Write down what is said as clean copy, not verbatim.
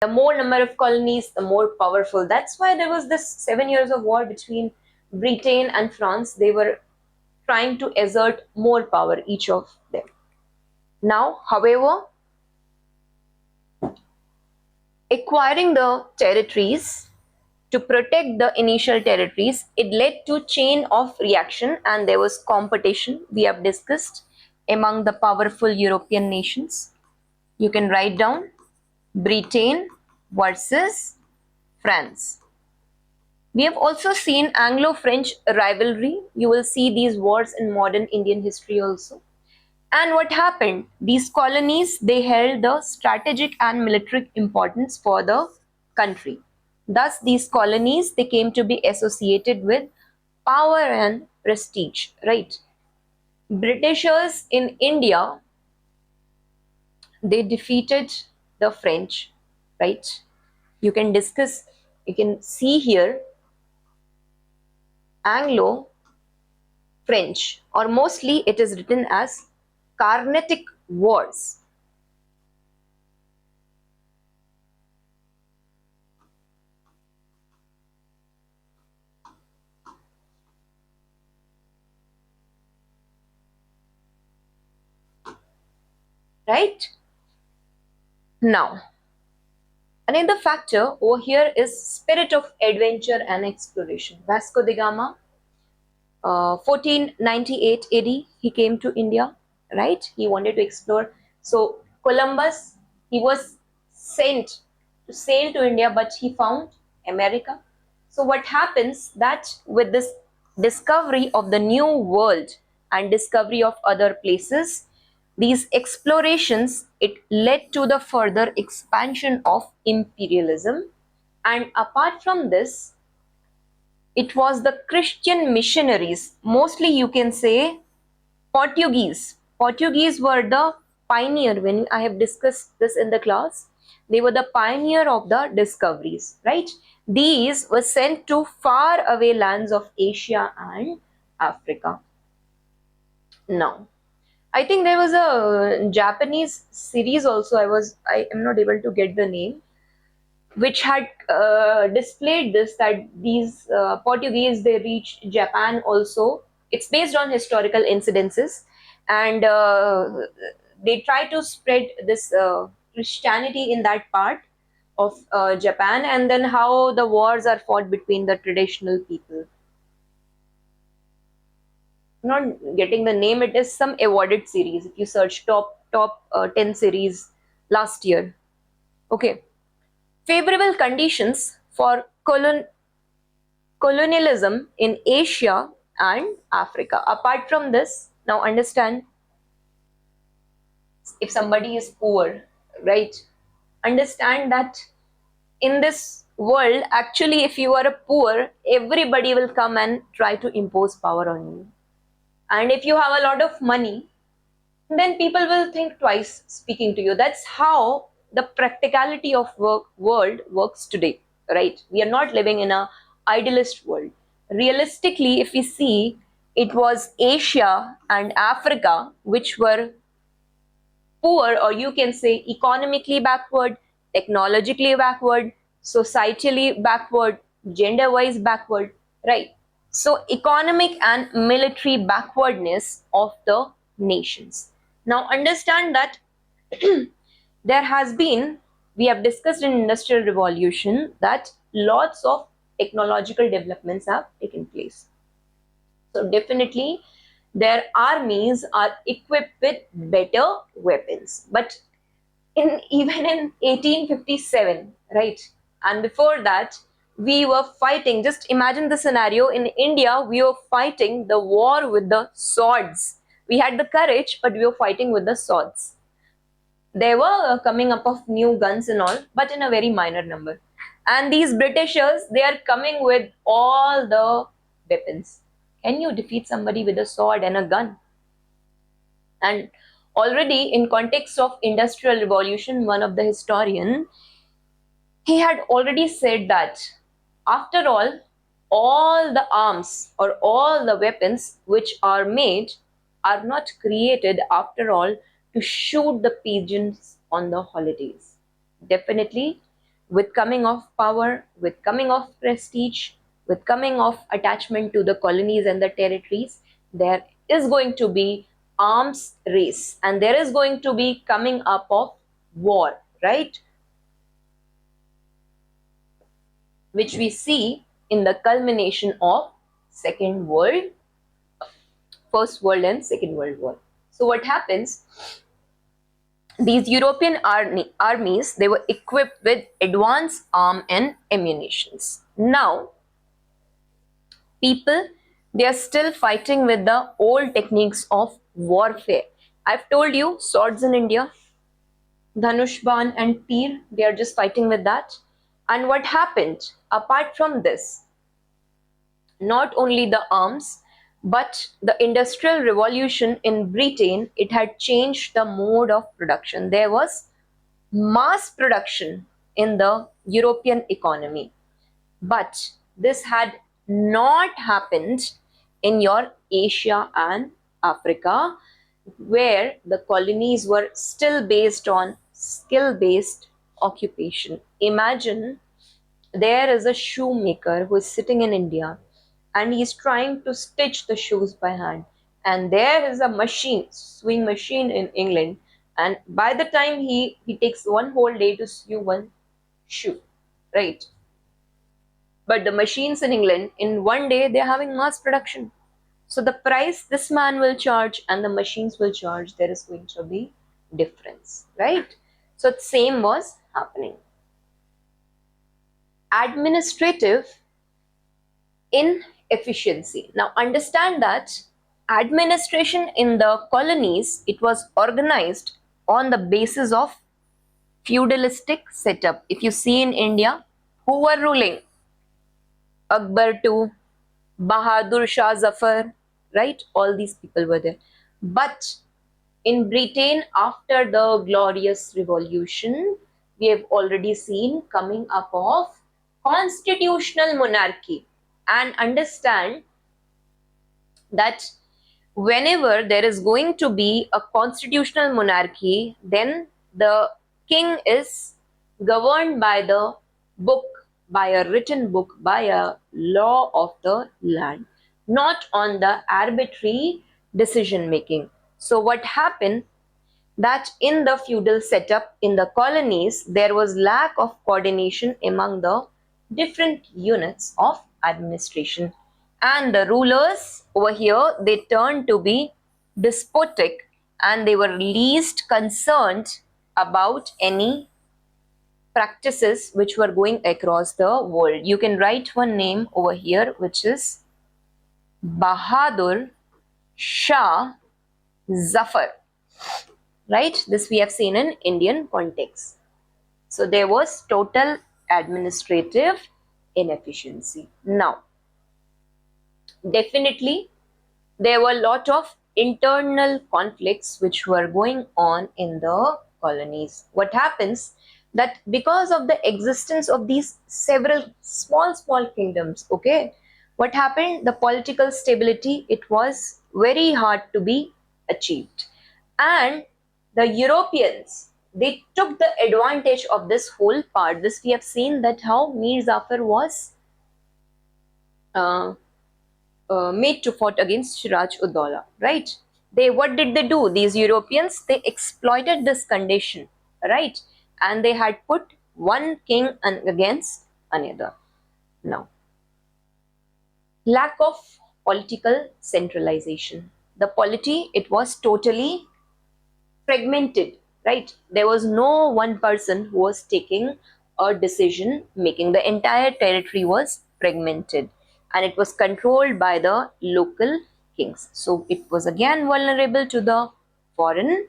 The more number of colonies, the more powerful. That's why there was this 7 years of war between Britain and France. They were trying to exert more power, each of them. Now, however, acquiring the territories to protect the initial territories, it led to chain of reaction, and there was competition, we have discussed, among the powerful European nations. You can write down Britain versus France. We have also seen Anglo-French rivalry. You will see these wars in modern Indian history also. And what happened? These colonies, they held the strategic and military importance for the country. Thus, these colonies, they came to be associated with power and prestige, right? Britishers in India, they defeated the French, right? You can discuss, you can see here Anglo French, or mostly it is written as Carnatic Wars. Right? Now, another factor over here is spirit of adventure and exploration. Vasco da Gama, 1498 AD, he came to India, right? He wanted to explore. So Columbus, he was sent to sail to India, but he found America. So what happens that with this discovery of the new world and discovery of other places, these explorations, it led to the further expansion of imperialism. And apart from this, it was the Christian missionaries, mostly you can say Portuguese. Portuguese were the pioneer. When I have discussed this in the class, they were the pioneer of the discoveries, right? These were sent to far away lands of Asia and Africa. Now, I think there was a Japanese series also. I am not able to get the name, which had displayed this, that these Portuguese, they reached Japan also. It's based on historical incidences, and they try to spread this Christianity in that part of Japan, and then how the wars are fought between the traditional people. I'm not getting the name. It is some awarded series. If you search top 10 series last year. Okay. Favorable conditions for colonialism in Asia and Africa. Apart from this, now understand, if somebody is poor, right? Understand that in this world, actually, if you are a poor, everybody will come and try to impose power on you. And if you have a lot of money, then people will think twice speaking to you. That's how the practicality of world works today, right? We are not living in a idealist world. Realistically, if we see, it was Asia and Africa which were poor, or you can say economically backward, technologically backward, societally backward, gender wise backward, right? So economic and military backwardness of the nations. Now understand that there has been, we have discussed in industrial revolution that lots of technological developments have taken place. So definitely their armies are equipped with better weapons. But even in 1857, right? And before that, we were fighting. Just imagine the scenario. In India, we were fighting the war with the swords. We had the courage, but we were fighting with the swords. There were coming up of new guns and all, but in a very minor number. And these Britishers, they are coming with all the weapons. Can you defeat somebody with a sword and a gun? And already in context of industrial revolution, one of the historian, he had already said that after all the arms or all the weapons which are made are not created after all to shoot the pigeons on the holidays. Definitely with coming of power, with coming of prestige, with coming of attachment to the colonies and the territories, there is going to be arms race, and there is going to be coming up of war, right? Which we see in the culmination of Second World, First World and Second World War. So what happens? These European armies, they were equipped with advanced arm and ammunitions. Now, people, they are still fighting with the old techniques of warfare. I've told you, swords in India, Dhanush Ban and Tir, they are just fighting with that. And what happened? Apart from this, not only the arms, but the industrial revolution in Britain, it had changed the mode of production. There was mass production in the European economy. But this had not happened in your Asia and Africa, where the colonies were still based on skill-based occupation. Imagine there is a shoemaker who is sitting in India and he's trying to stitch the shoes by hand. And there is a machine, sewing machine in England. And by the time he takes one whole day to sew one shoe, right? But the machines in England, in one day, they're having mass production. So the price this man will charge and the machines will charge, there is going to be difference, right? So the same was happening. Administrative inefficiency. Now understand that administration in the colonies, it was organized on the basis of feudalistic setup. If you see in India, who were ruling? Akbar II, Bahadur Shah Zafar, right? All these people were there. But in Britain, after the Glorious Revolution, we have already seen coming up of constitutional monarchy. And understand that whenever there is going to be a constitutional monarchy, then the king is governed by the book, by a written book, by a law of the land, not on the arbitrary decision making. So what happened? That in the feudal setup in the colonies, there was lack of coordination among the different units of administration. And the rulers over here, they turned to be despotic and they were least concerned about any practices which were going across the world. You can write one name over here, which is Bahadur Shah Zafar. Right? This we have seen in Indian context. So there was total administrative inefficiency. Now, definitely there were a lot of internal conflicts which were going on in the colonies. What happens? That because of the existence of these several small kingdoms, okay, what happened? The political stability, it was very hard to be achieved. And the Europeans, they took the advantage of this whole part. This we have seen that how Mir Zafar was made to fight against Siraj ud-Dawla, right? What did they do? These Europeans, they exploited this condition, right? And they had put one king against another. Now, lack of political centralization. The polity, it was totally fragmented, right? There was no one person who was taking a decision making. The entire territory was fragmented and it was controlled by the local kings. So it was again vulnerable to the foreign